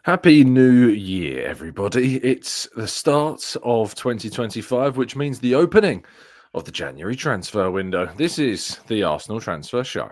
Happy New Year, everybody. It's the start of 2025, which means the opening of the January transfer window. This is the Arsenal Transfer Show.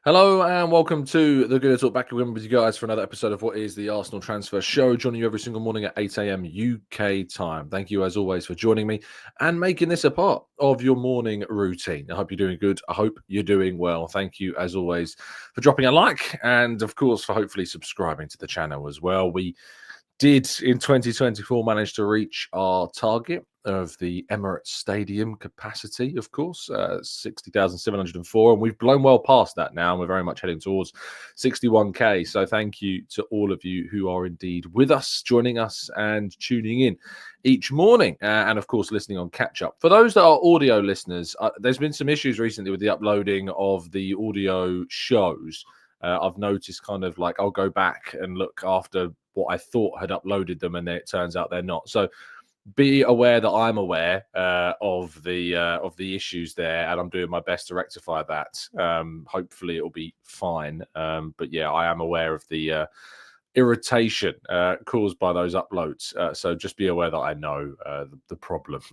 Hello and welcome to the Gooner Talk. Back again with you guys for another episode of what is the Arsenal Transfer Show, joining you every single morning at 8 a.m. UK time. Thank you as always for joining me and making this a part of your morning routine. I hope you're doing good. I hope you're doing well. Thank you as always for dropping a like and of course for hopefully subscribing to the channel as well. We did in 2024 manage to reach our target of the Emirates Stadium capacity, of course, 60,704, and we've blown well past that now, and we're very much heading towards 61k. So thank you to all of you who are indeed with us, joining us and tuning in each morning, and of course listening on catch up. For those that are audio listeners, there's been some issues recently with the uploading of the audio shows. I've noticed kind of like I'll go back and look after what I thought had uploaded them, and then it turns out they're not. So be aware that I'm aware of the issues there, and I'm doing my best to rectify that. Hopefully, it'll be fine. But yeah, I am aware of the irritation caused by those uploads. So just be aware that I know the problem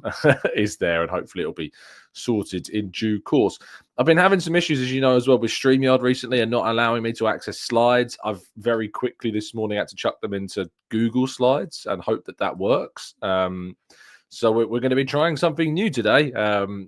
is there, and hopefully it'll be sorted in due course. I've been having some issues, as you know, as well with StreamYard recently and not allowing me to access slides. I've very quickly this morning had to chuck them into Google Slides and hope that that works. So we're going to be trying something new today.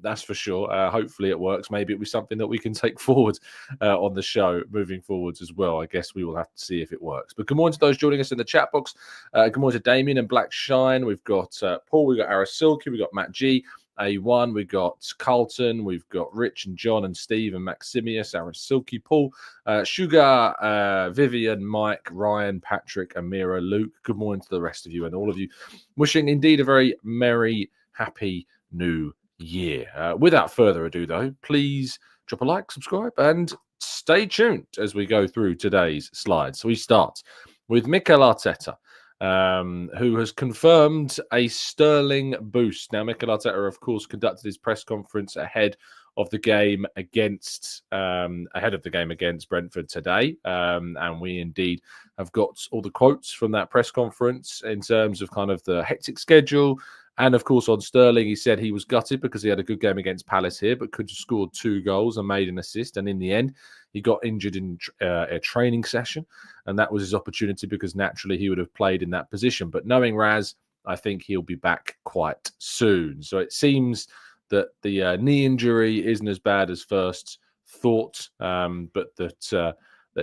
That's for sure. Hopefully it works. Maybe it'll be something that we can take forward on the show moving forwards as well. I guess we will have to see if it works. But good morning to those joining us in the chat box. Good morning to Damien and Black Shine. We've got Paul. We've got Arasilki. We've got Matt G. A1, we've got Carlton, we've got Rich and John and Steve and Maximius, Aaron Silky, Paul, Sugar, Vivian, Mike, Ryan, Patrick, Amira, Luke. Good morning to the rest of you and all of you. Wishing indeed a very merry, happy new year. Without further ado, though, please drop a like, subscribe, and stay tuned as we go through today's slides. So we start with Mikel Arteta, who has confirmed a sterling boost. Now, Mikel Arteta, of course, conducted his press conference ahead of the game against Brentford today, and we indeed have got all the quotes from that press conference in terms of kind of the hectic schedule. And of course, on Sterling, he said he was gutted because he had a good game against Palace here, but could have scored 2 goals and made an assist. And in the end, he got injured in a training session, and that was his opportunity because naturally he would have played in that position. But knowing Raz, I think he'll be back quite soon. So it seems that the knee injury isn't as bad as first thought, but that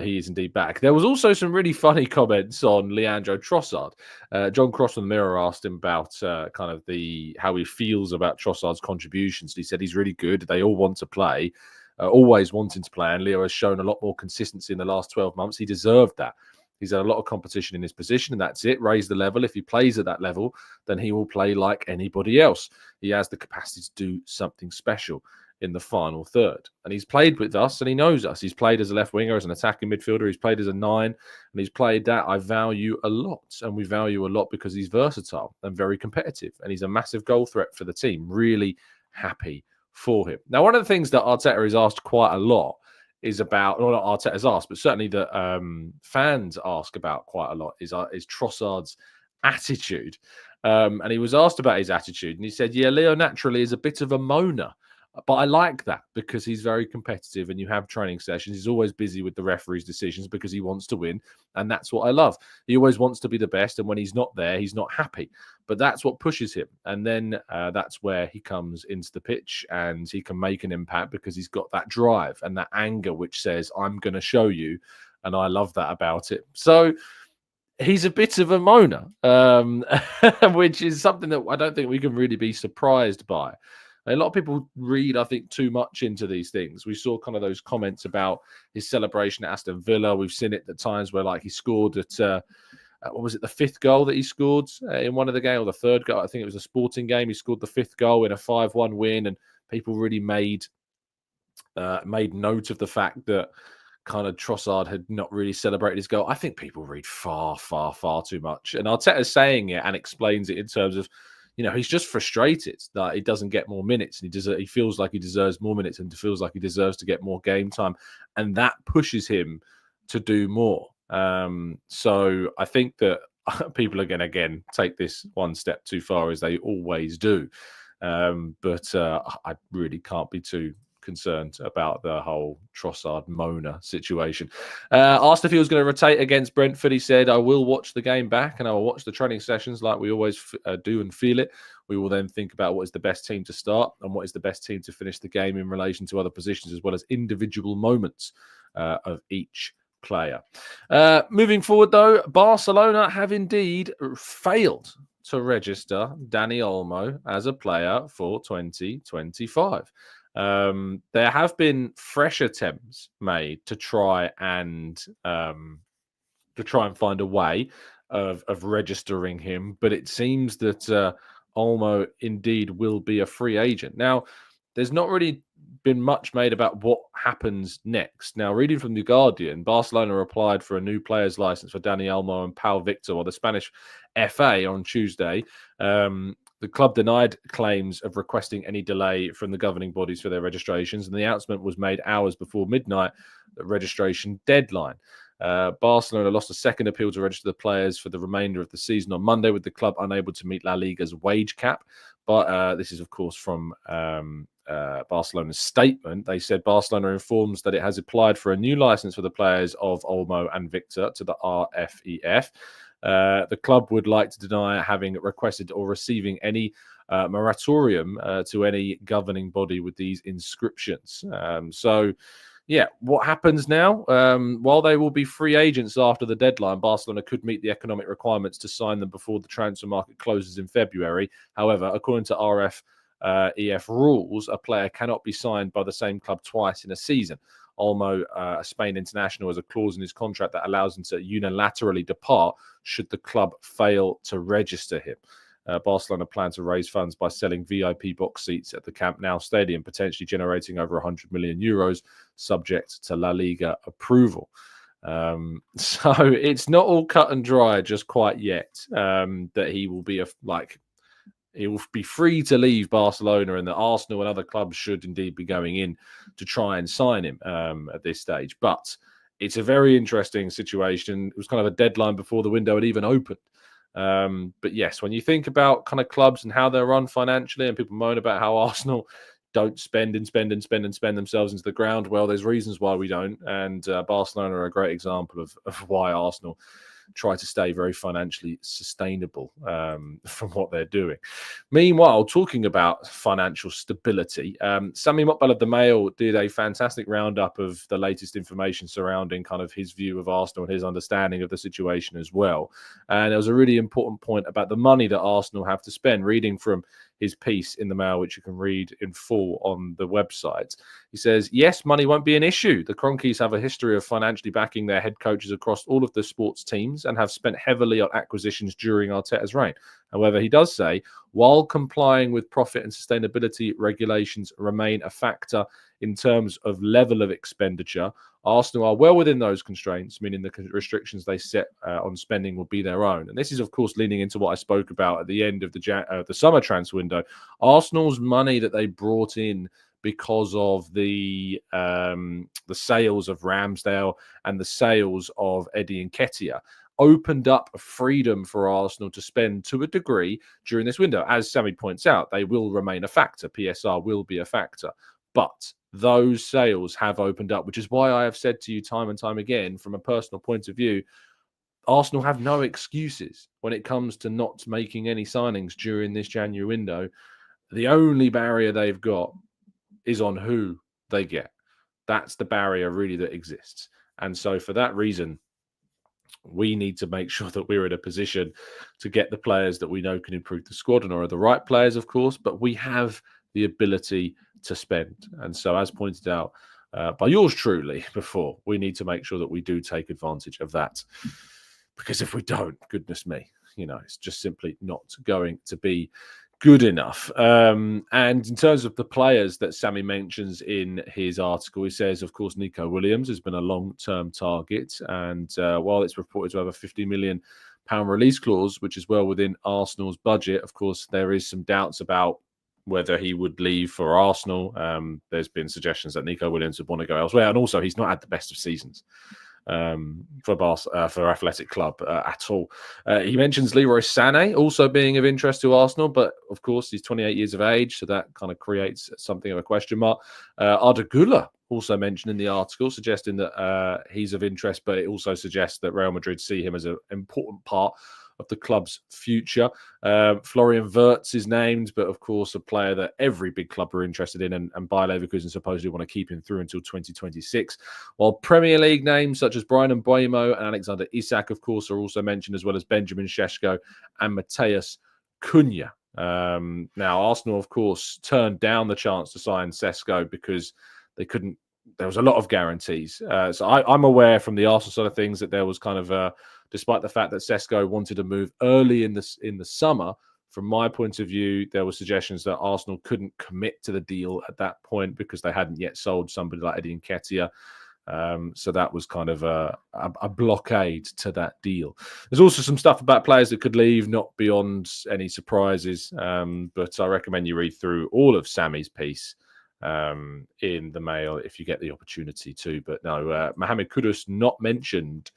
he is indeed back. There was also some really funny comments on Leandro Trossard. John Cross on the Mirror asked him about kind of how he feels about Trossard's contributions. He said he's really good. They all want to play, always wanting to play. And Leo has shown a lot more consistency in the last 12 months. He deserved that. He's had a lot of competition in his position, and that's it. Raise the level. If he plays at that level, then he will play like anybody else. He has the capacity to do something special in the final third. And he's played with us and he knows us. He's played as a left winger, as an attacking midfielder. He's played as a 9, and he's played that. I value a lot, and we value a lot because he's versatile and very competitive, and he's a massive goal threat for the team. Really happy for him. Now, one of the things that Arteta is asked quite a lot is about, well, not Arteta's asked, but certainly that fans ask about quite a lot is Trossard's attitude. And he was asked about his attitude, and he said, yeah, Leo naturally is a bit of a moaner. But I like that because he's very competitive, and you have training sessions. He's always busy with the referee's decisions because he wants to win. And that's what I love. He always wants to be the best. And when he's not there, he's not happy. But that's what pushes him. And then that's where he comes into the pitch and he can make an impact because he's got that drive and that anger, which says, I'm going to show you. And I love that about it. So he's a bit of a moaner, which is something that I don't think we can really be surprised by. A lot of people read, I think, too much into these things. We saw kind of those comments about his celebration at Aston Villa. We've seen it at times where, like, he scored at, what was it, the 5th goal that he scored in one of the games, or the 3rd goal? I think it was a Sporting game. He scored the 5th goal in a 5-1 win, and people really made note of the fact that kind of Trossard had not really celebrated his goal. I think people read far, far, far too much. And Arteta's saying it and explains it in terms of, he's just frustrated that he doesn't get more minutes, and he feels like he deserves more minutes and feels like he deserves to get more game time. And that pushes him to do more. So I think that people are going to, again, take this one step too far, as they always do. But I really can't be too concerned about the whole Trossard Mona situation. Asked if he was going to rotate against Brentford, he said, "I will watch the game back and I will watch the training sessions like we always do and feel it. We will then think about what is the best team to start and what is the best team to finish the game in relation to other positions, as well as individual moments of each player." Moving forward, though, Barcelona have indeed failed to register Dani Olmo as a player for 2025. There have been fresh attempts made to try and find a way of registering him, but it seems that Olmo indeed will be a free agent. Now, there's not really been much made about what happens next. Now, reading from The Guardian, Barcelona applied for a new player's license for Dani Olmo and Pau Victor, or the Spanish FA, on Tuesday. The club denied claims of requesting any delay from the governing bodies for their registrations, and the announcement was made hours before midnight, the registration deadline. Barcelona lost a second appeal to register the players for the remainder of the season on Monday, with the club unable to meet La Liga's wage cap. But this is, of course, from Barcelona's statement. They said Barcelona informs that it has applied for a new license for the players of Olmo and Victor to the RFEF. The club would like to deny having requested or receiving any moratorium to any governing body with these inscriptions. Yeah, what happens now? While they will be free agents after the deadline, Barcelona could meet the economic requirements to sign them before the transfer market closes in February. However, according to RFEF rules, a player cannot be signed by the same club twice in a season. Olmo, a Spain international, has a clause in his contract that allows him to unilaterally depart should the club fail to register him. Barcelona plan to raise funds by selling VIP box seats at the Camp Nou stadium, potentially generating over 100 million euros, subject to La Liga approval. So it's not all cut and dry just quite yet, that he will be he will be free to leave Barcelona, and that Arsenal and other clubs should indeed be going in to try and sign him at this stage. But it's a very interesting situation. It was kind of a deadline before the window had even opened. But yes, when you think about kind of clubs and how they're run financially, and people moan about how Arsenal don't spend themselves into the ground, well, there's reasons why we don't. And Barcelona are a great example of why Arsenal try to stay very financially sustainable from what they're doing. Meanwhile, talking about financial stability, Sami Mokbel of the Mail did a fantastic roundup of the latest information surrounding kind of his view of Arsenal and his understanding of the situation as well. And there was a really important point about the money that Arsenal have to spend, reading from his piece in the Mail, which you can read in full on the website. He says, yes, money won't be an issue. The Cronkies have a history of financially backing their head coaches across all of the sports teams and have spent heavily on acquisitions during Arteta's reign. However, he does say, while complying with profit and sustainability regulations remain a factor in terms of level of expenditure, Arsenal are well within those constraints, meaning the restrictions they set on spending will be their own. And this is, of course, leaning into what I spoke about at the end of the summer transfer window. Arsenal's money that they brought in because of the sales of Ramsdale and the sales of Eddie Nketiah opened up a freedom for Arsenal to spend to a degree during this window. As Sammy points out, they will remain a factor. PSR will be a factor. But those sales have opened up, which is why I have said to you time and time again, from a personal point of view, Arsenal have no excuses when it comes to not making any signings during this January window. The only barrier they've got is on who they get. That's the barrier really that exists. And so for that reason, we need to make sure that we're in a position to get the players that we know can improve the squad and are the right players, of course, but we have the ability to spend. And so, as pointed out by yours truly before, we need to make sure that we do take advantage of that. Because if we don't, goodness me, it's just simply not going to be good enough. And in terms of the players that Sammy mentions in his article, he says, of course, Nico Williams has been a long-term target. And while it's reported to have a £50 million release clause, which is well within Arsenal's budget, of course, there is some doubts about whether he would leave for Arsenal. There's been suggestions that Nico Williams would want to go elsewhere. And also, he's not had the best of seasons for Athletic Club at all. He mentions Leroy Sané also being of interest to Arsenal, but of course he's 28 years of age, so that kind of creates something of a question mark. Arda Güler also mentioned in the article, suggesting that he's of interest, but it also suggests that Real Madrid see him as an important part of the club's future. Florian Wirtz is named, but of course a player that every big club are interested in, and Bayer Leverkusen supposedly want to keep him through until 2026. While Premier League names such as Brian Mbeumo and Alexander Isak, of course, are also mentioned, as well as Benjamin Šeško and Matheus Cunha. Now, Arsenal, of course, turned down the chance to sign Šeško because they couldn't. There was a lot of guarantees. So I'm aware from the Arsenal side of things that there was kind of despite the fact that Šeško wanted to move early in the summer, from my point of view, there were suggestions that Arsenal couldn't commit to the deal at that point because they hadn't yet sold somebody like Eddie Nketiah. So that was kind of a blockade to that deal. There's also some stuff about players that could leave, not beyond any surprises. But I recommend you read through all of Sammy's piece in the Mail if you get the opportunity to. But no, Mohamed Kudus not mentioned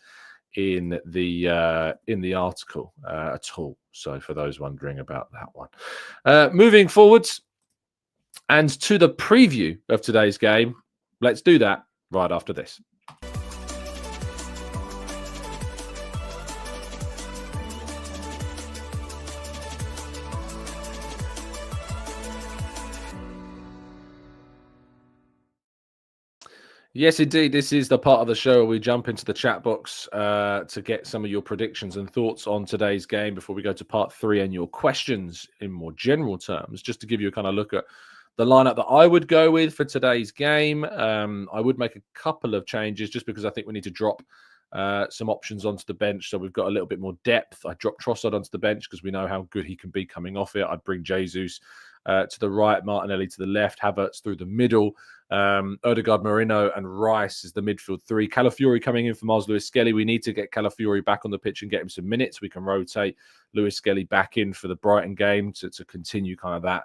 in the article at all. So for those wondering about that one, moving forwards and to the preview of today's game, let's do that right after this. Yes, indeed. This is the part of the show where we jump into the chat box to get some of your predictions and thoughts on today's game before we go to part 3 and your questions in more general terms. Just to give you a kind of look at the lineup that I would go with for today's game. I would make a couple of changes just because I think we need to drop some options onto the bench so we've got a little bit more depth. I dropped Trossard onto the bench because we know how good he can be coming off it. I'd bring Jesus to the right, Martinelli to the left, Havertz through the middle. Odegaard, Moreno and Rice is the midfield 3. Calafiori coming in for Miles Lewis-Skelly. We need to get Calafiori back on the pitch and get him some minutes. We can rotate Lewis-Skelly back in for the Brighton game to continue kind of that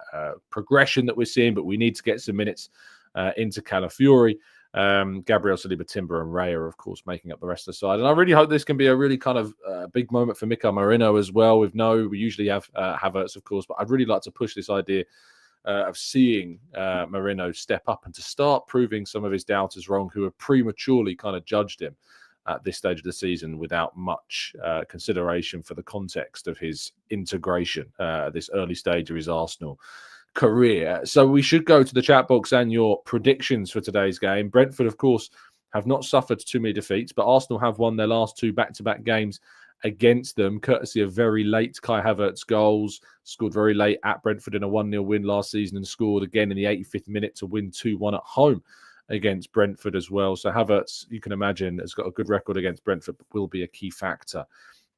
progression that we're seeing, but we need to get some minutes into Calafiori. Gabriel Saliba, Timber and Raya, of course, making up the rest of the side. And I really hope this can be a really kind of big moment for Mikel Moreno as well. We usually have Havertz, of course, but I'd really like to push this idea of seeing Moreno step up and to start proving some of his doubters wrong, who have prematurely kind of judged him at this stage of the season without much consideration for the context of his integration at this early stage of his Arsenal career. So we should go to the chat box and your predictions for today's game. Brentford, of course, have not suffered too many defeats, but Arsenal have won their last 2 back-to-back games against them, courtesy of very late Kai Havertz goals. Scored very late at Brentford in a 1-0 win last season and scored again in the 85th minute to win 2-1 at home against Brentford as well. So Havertz, you can imagine, has got a good record against Brentford, but will be a key factor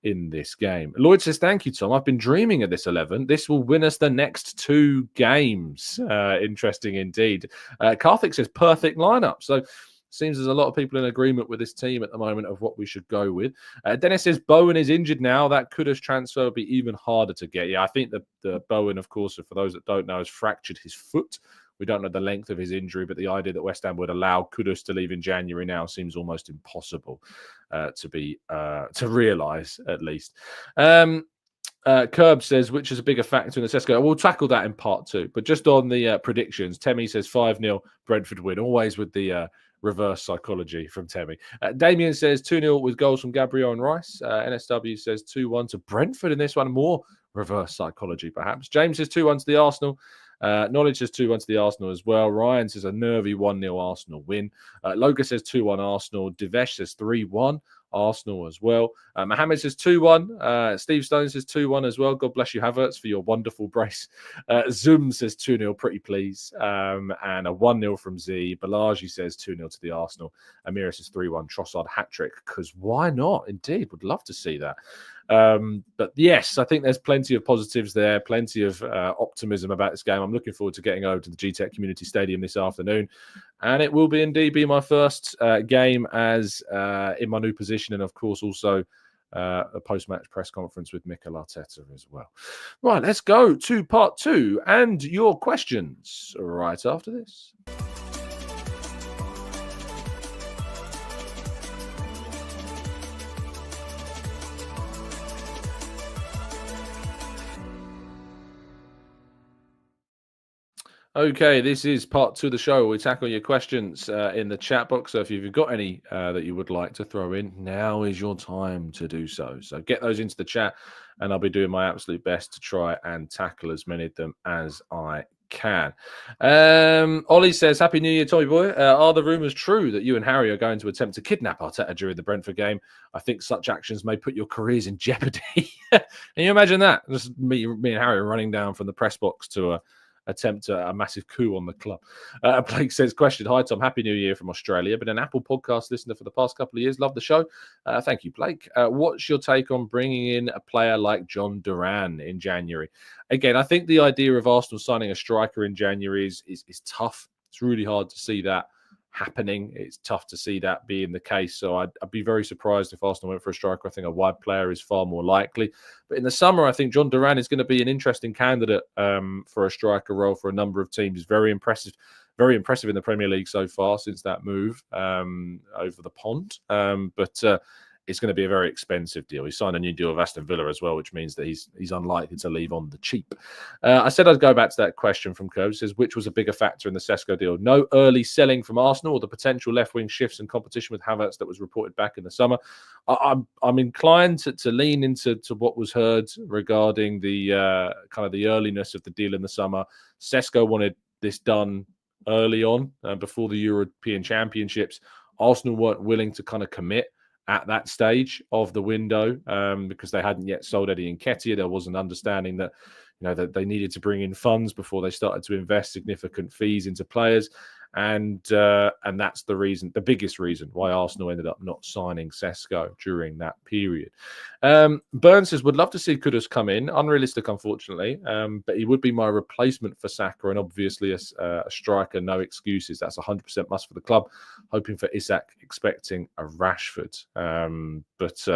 in this game. Lloyd says, thank you, Tom. I've been dreaming of this 11. This will win us the next 2 games. Interesting indeed. Karthik says, perfect lineup. So seems there's a lot of people in agreement with this team at the moment of what we should go with. Dennis says, Bowen is injured now. That Kudus transfer will be even harder to get. Yeah, I think the Bowen, of course, for those that don't know, has fractured his foot. We don't know the length of his injury, but the idea that West Ham would allow Kudus to leave in January now seems almost impossible to realise, at least. Curb says, which is a bigger factor in the Šeško? We'll tackle that in part 2. But just on the predictions, Temi says 5-0 Brentford win, always with the reverse psychology from Temi. Damien says 2-0 with goals from Gabriel and Rice. NSW says 2-1 to Brentford in this one. More reverse psychology, perhaps. James says 2-1 to the Arsenal. Knowledge says 2-1 to the Arsenal as well. Ryan says a nervy 1-0 Arsenal win. Loga says 2-1 Arsenal. Divesh says 3-1. Arsenal as well. Mohammed says 2-1. Steve Stone says 2-1 as well. God bless you, Havertz, for your wonderful brace. Zoom says 2-0, pretty please. And a 1-0 from Z. Balaji says 2-0 to the Arsenal. Amira says 3-1. Trossard hat-trick, because why not? Indeed, would love to see that. But yes, I think there's plenty of positives there, plenty of optimism about this game. I'm looking forward to getting over to the GTEC Community Stadium this afternoon, and it will indeed be my first game as in my new position, and of course also a post-match press conference with Mikel Arteta as well. Right, let's go to part 2 and your questions right after this. Okay, this is part 2 of the show. We tackle your questions in the chat box. So if you've got any that you would like to throw in, now is your time to do so. So get those into the chat, and I'll be doing my absolute best to try and tackle as many of them as I can. Ollie says, Happy New Year, Tommy boy. Are the rumours true that you and Harry are going to attempt to kidnap Arteta during the Brentford game? I think such actions may put your careers in jeopardy. Can you imagine that? Just me and Harry running down from the press box to attempt a massive coup on the club. Blake says, question, hi Tom, Happy New Year from Australia. Been an Apple podcast listener for the past couple of years. Love the show. Thank you, Blake. What's your take on bringing in a player like John Duran in January? Again, I think the idea of Arsenal signing a striker in January is tough. It's really hard to see that happening. It's tough to see that being the case. So I'd be very surprised if Arsenal went for a striker. I think a wide player is far more likely. But in the summer, I think John Duran is going to be an interesting candidate for a striker role for a number of teams. He's very impressive in the Premier League so far since that move over the pond. But it's going to be a very expensive deal. He signed a new deal with Aston Villa as well, which means that he's unlikely to leave on the cheap. I said I'd go back to that question from Curve. It says, which was a bigger factor in the Sesko deal? No early selling from Arsenal or the potential left-wing shifts and competition with Havertz that was reported back in the summer? I'm inclined to lean into what was heard regarding the kind of the earliness of the deal in the summer. Sesko wanted this done early on before the European Championships. Arsenal weren't willing to kind of commit at that stage of the window because they hadn't yet sold Eddie Nketiah. There was an understanding that that they needed to bring in funds before they started to invest significant fees into players, and that's the reason, the biggest reason why Arsenal ended up not signing Sesko during that period. Burns says, would love to see Kudus come in. Unrealistic, unfortunately, but he would be my replacement for Saka, and obviously a striker, no excuses. That's 100% must for the club. Hoping for Isak, expecting a Rashford. But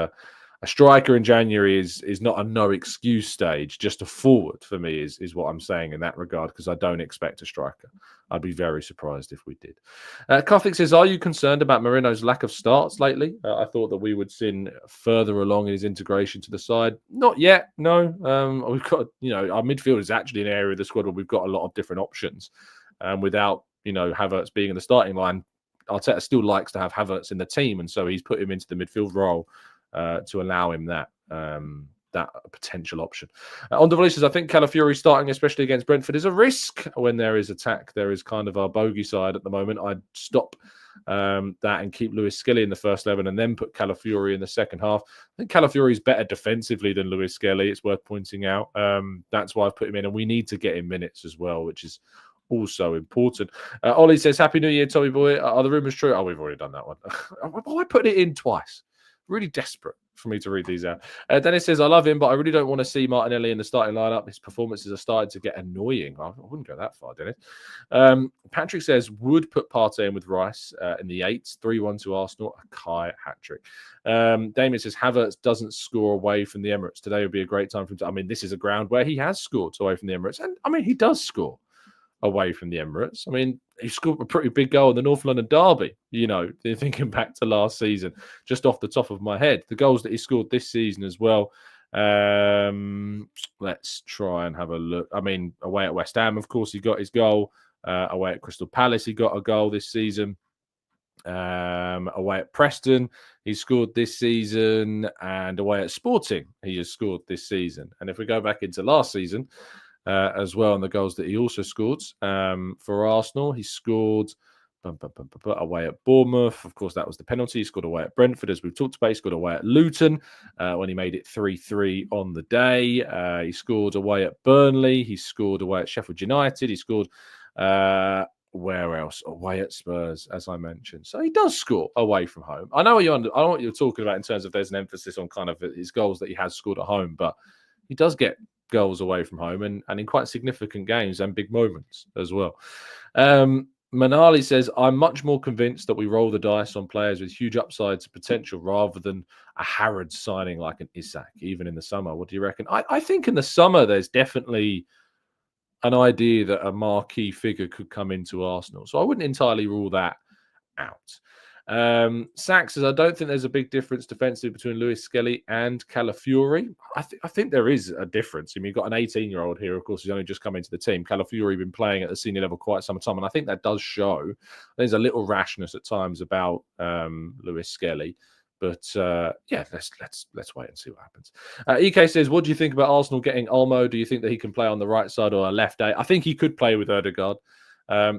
a striker in January is not a no excuse stage. Just a forward for me is what I'm saying in that regard, because I don't expect a striker. I'd be very surprised if we did. Kothic says, are you concerned about Moreno's lack of starts lately? I thought that we would see further along in his integration to the side. Not yet, no. We've got, our midfield is actually an area of the squad where we've got a lot of different options. Without, Havertz being in the starting line, Arteta still likes to have Havertz in the team, and so he's put him into the midfield role to allow him that potential option. On the says, I think Calafiori starting, especially against Brentford, is a risk when there is attack. There is kind of our bogey side at the moment. I'd stop that and keep Lewis Skelly in the first 11 and then put Calafiori in the second half. I think Calafiori is better defensively than Lewis Skelly. It's worth pointing out. That's why I've put him in, and we need to get him minutes as well, which is also important. Ollie says, Happy New Year, Tommy boy. Are the rumours true? Oh, we've already done that one. Why put it in twice? Really desperate for me to read these out. Dennis says, I love him, but I really don't want to see Martinelli in the starting lineup. His performances are starting to get annoying. I wouldn't go that far, Dennis. Patrick says, would put Partey in with Rice in the 8s, 3-1 to Arsenal, a Kai hat-trick. Damien says, Havertz doesn't score away from the Emirates. Today would be a great time for him to, this is a ground where he has scored away from the Emirates. And, he does score away from the Emirates. He scored a pretty big goal in the North London derby, thinking back to last season, just off the top of my head. The goals that he scored this season as well. Let's try and have a look. Away at West Ham, of course, he got his goal. Away at Crystal Palace, he got a goal this season. Away at Preston, he scored this season. And away at Sporting, he has scored this season. And if we go back into last season, as well, and the goals that he also scored for Arsenal. He scored Away at Bournemouth. Of course, that was the penalty. He scored away at Brentford, as we've talked about. He scored away at Luton when he made it 3-3 on the day. He scored away at Burnley. He scored away at Sheffield United. He scored where else? Away at Spurs, as I mentioned. So he does score away from home. I know what you're talking about in terms of there's an emphasis on kind of his goals that he has scored at home, but he does get goals away from home and in quite significant games and big moments as well. Manali says, I'm much more convinced that we roll the dice on players with huge upsides and potential rather than a Harrods signing like an Isak, even in the summer. What do you reckon? I think in the summer there's definitely an idea that a marquee figure could come into Arsenal. So I wouldn't entirely rule that out. Sax says, I don't think there's a big difference defensively between Lewis Skelly and Calafiori. I think there is a difference. I mean, you've got an 18-year-old here, of course, who's only just come into the team. Calafiori been playing at the senior level quite some time, and I think that does show. There's a little rashness at times about Lewis Skelly. But yeah, let's wait and see what happens. EK says, what do you think about Arsenal getting Olmo? Do you think that he can play on the right side or a left day? I think he could play with Ødegaard.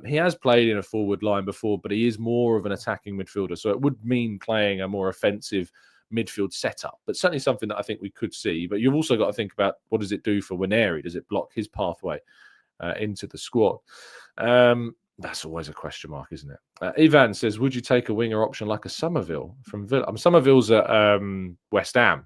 He has played in a forward line before, but he is more of an attacking midfielder. So it would mean playing a more offensive midfield setup, but certainly something that I think we could see. But you've also got to think about what does it do for Waneri? Does it block his pathway into the squad? That's always a question mark, isn't it? Ivan says, would you take a winger option like a Somerville from Villa? Somerville's at West Ham,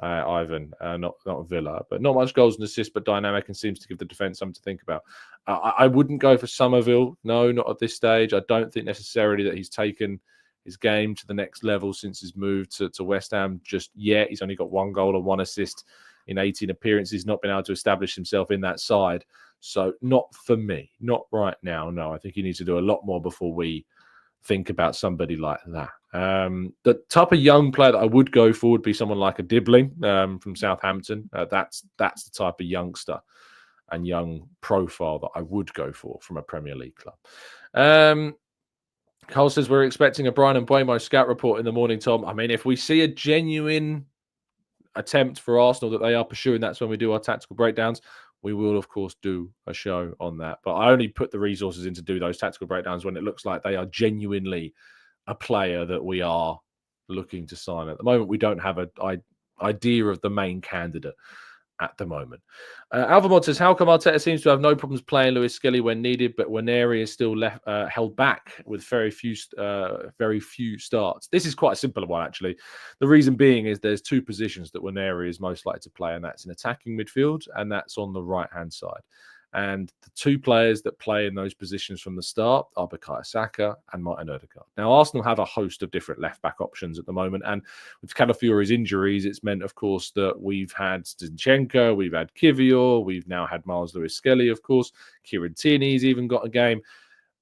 Ivan, not Villa, but not much goals and assists, but dynamic and seems to give the defence something to think about. I wouldn't go for Somerville. No, not at this stage. I don't think necessarily that he's taken his game to the next level since his move to West Ham just yet. He's only got 1 goal and 1 assist in 18 appearances. He's not been able to establish himself in that side. So not for me, not right now. No, I think he needs to do a lot more before we think about somebody like that. The type of young player that I would go for would be someone like a Dibbling from Southampton. That's the type of youngster and young profile that I would go for from a Premier League club. Cole says, we're expecting a Brian and Mbeumo scout report in the morning, Tom. I mean, if we see a genuine attempt for Arsenal that they are pursuing, that's when we do our tactical breakdowns. We will, of course, do a show on that. But I only put the resources in to do those tactical breakdowns when it looks like they are genuinely a player that we are looking to sign. At the moment, we don't have an idea of the main candidate at the moment. Alvamod says, how come Arteta seems to have no problems playing Lewis Skelly when needed, but Waneri is still held back with very few starts? This is quite a simple one, actually. The reason being is there's 2 positions that Waneri is most likely to play, and that's in attacking midfield, and that's on the right-hand side. And the 2 players that play in those positions from the start are Bukayo Saka and Martin Ødegaard. Now, Arsenal have a host of different left-back options at the moment. And with Calafiori's injuries, it's meant, of course, that we've had Zinchenko, we've had Kivior, we've now had Miles Lewis-Skelly, of course. Kieran Tierney's even got a game.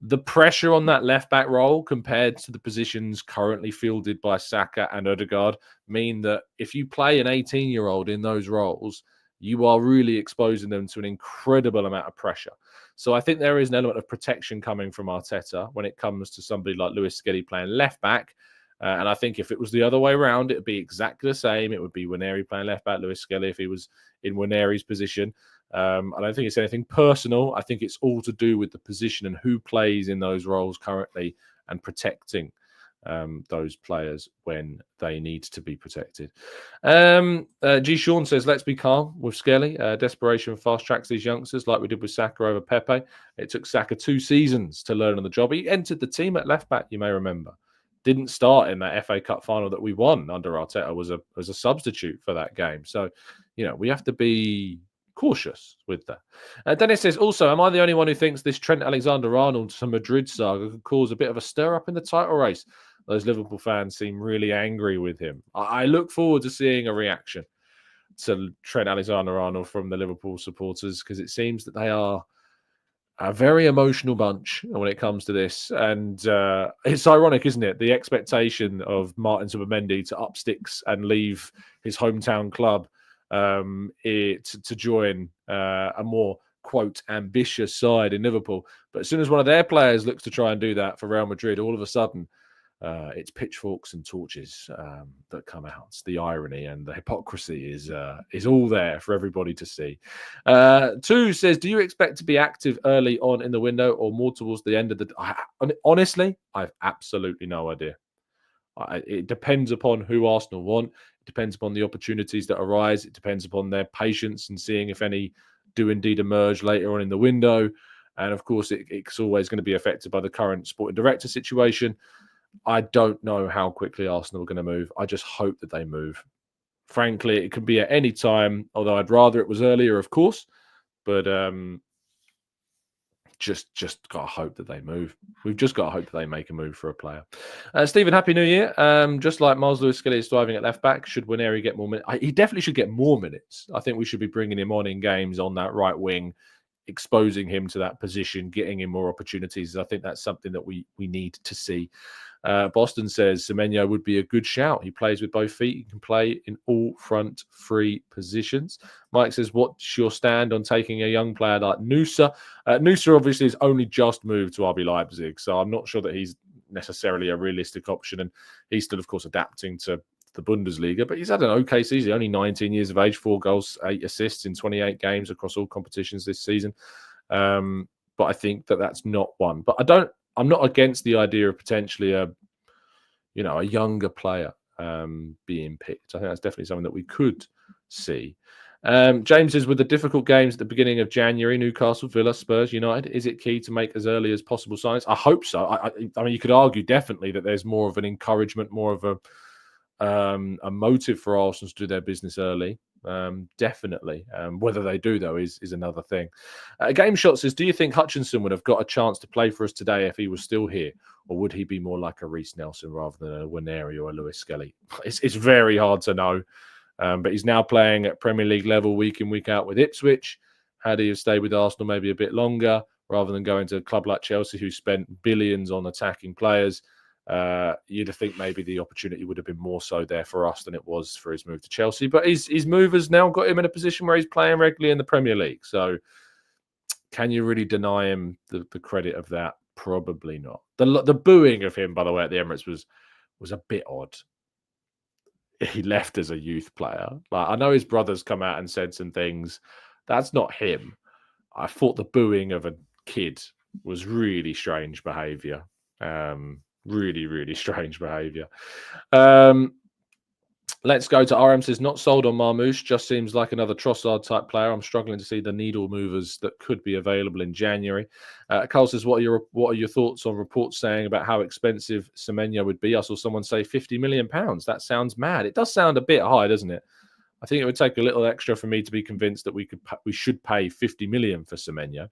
The pressure on that left-back role compared to the positions currently fielded by Saka and Ødegaard mean that if you play an 18-year-old in those roles, you are really exposing them to an incredible amount of pressure. So I think there is an element of protection coming from Arteta when it comes to somebody like Lewis Skelly playing left back. And I think if it was the other way around, it would be exactly the same. It would be Waneri playing left back, Lewis Skelly if he was in Waneri's position. I don't think it's anything personal. I think it's all to do with the position and who plays in those roles currently and protecting those players when they need to be protected. G. Sean says, let's be calm with Skelly. Desperation fast tracks these youngsters like we did with Saka over Pepe. It took Saka 2 seasons to learn on the job. He entered the team at left back, you may remember. Didn't start in that FA Cup final that we won under Arteta, was a substitute for that game. So, we have to be cautious with that. Dennis says, also, am I the only one who thinks this Trent Alexander-Arnold to Madrid saga could cause a bit of a stir up in the title race? Those Liverpool fans seem really angry with him. I look forward to seeing a reaction to Trent Alexander-Arnold from the Liverpool supporters because it seems that they are a very emotional bunch when it comes to this. And it's ironic, isn't it? The expectation of Martin Zubimendi to up sticks and leave his hometown club to join a more, quote, ambitious side in Liverpool. But as soon as one of their players looks to try and do that for Real Madrid, all of a sudden, it's pitchforks and torches that come out. The irony and the hypocrisy is all there for everybody to see. 2 says, do you expect to be active early on in the window or more towards the end of the... Honestly, I've absolutely no idea. It depends upon who Arsenal want. It depends upon the opportunities that arise. It depends upon their patience and seeing if any do indeed emerge later on in the window. And of course, it's always going to be affected by the current sporting director situation. I don't know how quickly Arsenal are going to move. I just hope that they move. Frankly, it could be at any time, although I'd rather it was earlier, of course. But just got to hope that they move. We've just got to hope that they make a move for a player. Stephen, Happy New Year. Just like Miles Lewis-Skelly is thriving at left back, should Waneri get more minutes? He definitely should get more minutes. I think we should be bringing him on in games on that right wing, exposing him to that position, getting him more opportunities. I think that's something that we need to see. Boston says Semenyo would be a good shout. He plays with both feet. He can play in all front 3 positions. Mike says, what's your stand on taking a young player like Nusa? Nusa obviously has only just moved to RB Leipzig, so I'm not sure that he's necessarily a realistic option. And he's still, of course, adapting to the Bundesliga, but he's had an okay season. Only 19 years of age, 4 goals, 8 assists in 28 games across all competitions this season. But I think that that's not one. But I'm not against the idea of potentially a younger player being picked. I think that's definitely something that we could see. James says, with the difficult games at the beginning of January, Newcastle, Villa, Spurs, United, is it key to make as early as possible signs? I hope so. I mean, you could argue definitely that there's more of an encouragement, more of a motive for Arsenal to do their business early. Definitely. Whether they do, though, is another thing. Game Shot says, do you think Hutchinson would have got a chance to play for us today if he was still here? Or would he be more like a Reece Nelson rather than a Waneri or a Lewis-Skelly? It's very hard to know. But he's now playing at Premier League level week in, week out with Ipswich. Had he have stayed with Arsenal maybe a bit longer, rather than going to a club like Chelsea, who spent billions on attacking players, you'd think maybe the opportunity would have been more so there for us than it was for his move to Chelsea. But his move has now got him in a position where he's playing regularly in the Premier League. So can you really deny him the credit of that? Probably not. The booing of him, by the way, at the Emirates was a bit odd. He left as a youth player. Like, I know his brother's come out and said some things. That's not him. I thought the booing of a kid was really strange behaviour. Really, really strange behaviour. Let's go to RM says, not sold on Marmoush, just seems like another Trossard type player. I'm struggling to see the needle movers that could be available in January. Carl says, what are your thoughts on reports saying about how expensive Semenyo would be? I saw someone say £50 million. That sounds mad. It does sound a bit high, doesn't it? I think it would take a little extra for me to be convinced that we should pay 50 million for Semenyo.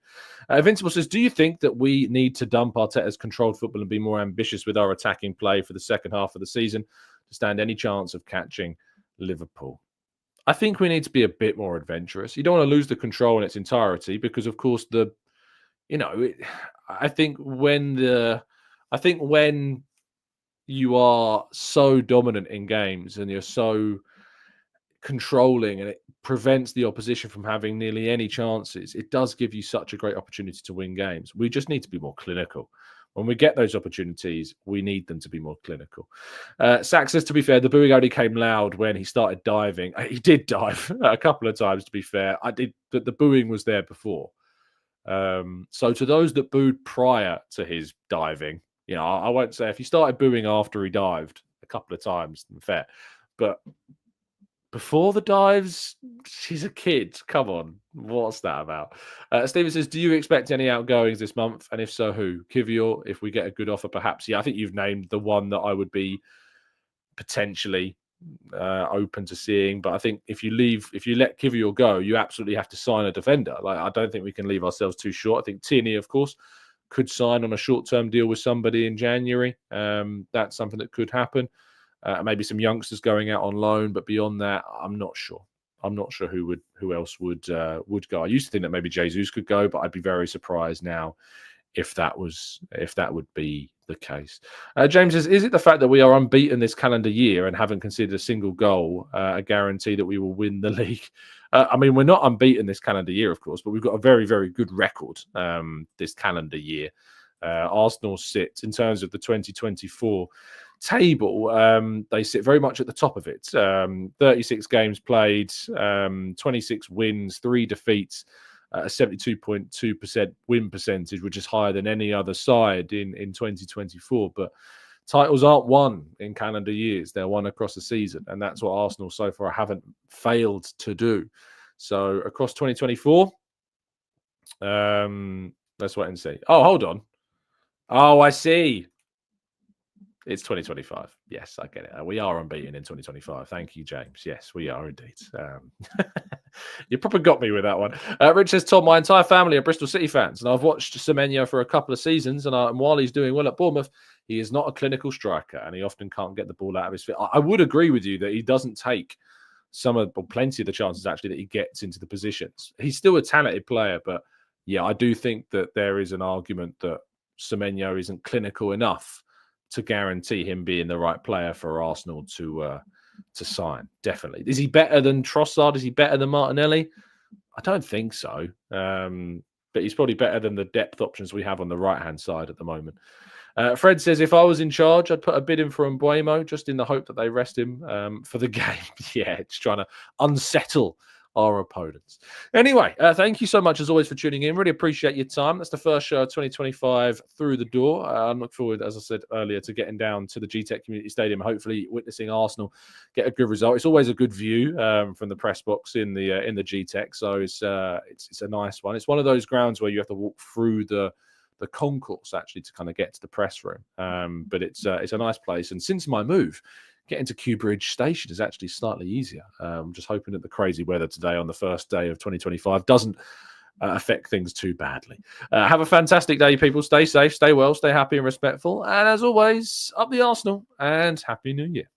Invincible says, do you think that we need to dump Arteta's controlled football and be more ambitious with our attacking play for the second half of the season to stand any chance of catching Liverpool? I think we need to be a bit more adventurous. You don't want to lose the control in its entirety because, of course, I think when you are so dominant in games and you're so controlling and it prevents the opposition from having nearly any chances, it does give you such a great opportunity to win games. We just need to be more clinical. When we get those opportunities, we need them to be more clinical. Sack says, to be fair, the booing only came loud when he started diving. He did dive a couple of times, to be fair. The booing was there before. So to those that booed prior to his diving, I won't say if he started booing after he dived a couple of times, fair. But before the dives, she's a kid. Come on. What's that about? Steven says, do you expect any outgoings this month? And if so, who? Kivior, if we get a good offer, perhaps. Yeah, I think you've named the one that I would be potentially open to seeing. But I think if you let Kivior go, you absolutely have to sign a defender. Like, I don't think we can leave ourselves too short. I think Tierney, of course, could sign on a short-term deal with somebody in January. That's something that could happen. Maybe some youngsters going out on loan, but beyond that, I'm not sure. I'm not sure who else would go. I used to think that maybe Jesus could go, but I'd be very surprised now if that would be the case. James says, is it the fact that we are unbeaten this calendar year and haven't conceded a single goal a guarantee that we will win the league? I mean, we're not unbeaten this calendar year, of course, but we've got a very, very good record this calendar year. Arsenal sit in terms of the 2024 table. They sit very much at the top of it. 36 games played, 26 wins, 3 defeats, a 72.2% win percentage, which is higher than any other side in 2024. But titles aren't won in calendar years. They're won across the season. And that's what Arsenal so far haven't failed to do. So across 2024, let's wait and see. Oh, hold on. Oh, I see. It's 2025. Yes, I get it. We are unbeaten in 2025. Thank you, James. Yes, we are indeed. You probably got me with that one. Rich says, Tom, my entire family are Bristol City fans, and I've watched Semenyo for a couple of seasons, and while he's doing well at Bournemouth, he is not a clinical striker, and he often can't get the ball out of his feet. I would agree with you that he doesn't take plenty of the chances, actually, that he gets into the positions. He's still a talented player, but yeah, I do think that there is an argument that Semenyo isn't clinical enough to guarantee him being the right player for Arsenal to sign. Definitely. Is he better than Trossard? Is he better than Martinelli? I don't think so. But he's probably better than the depth options we have on the right-hand side at the moment. Fred says, if I was in charge, I'd put a bid in for Mbuemo just in the hope that they rest him for the game. Yeah, it's trying to unsettle our opponents. Anyway, thank you so much as always for tuning in. Really appreciate your time. That's the first show of 2025 through the door. I look forward, as I said earlier, to getting down to the GTEC Community Stadium, hopefully witnessing Arsenal get a good result. It's always a good view from the press box in the GTEC, so it's a nice one. It's one of those grounds where you have to walk through the concourse actually to kind of get to the press room, but it's a nice place. And since my move, getting to Kew Bridge Station is actually slightly easier. I'm just hoping that the crazy weather today on the first day of 2025 doesn't affect things too badly. Have a fantastic day, people. Stay safe, stay well, stay happy and respectful. And as always, up the Arsenal and Happy New Year.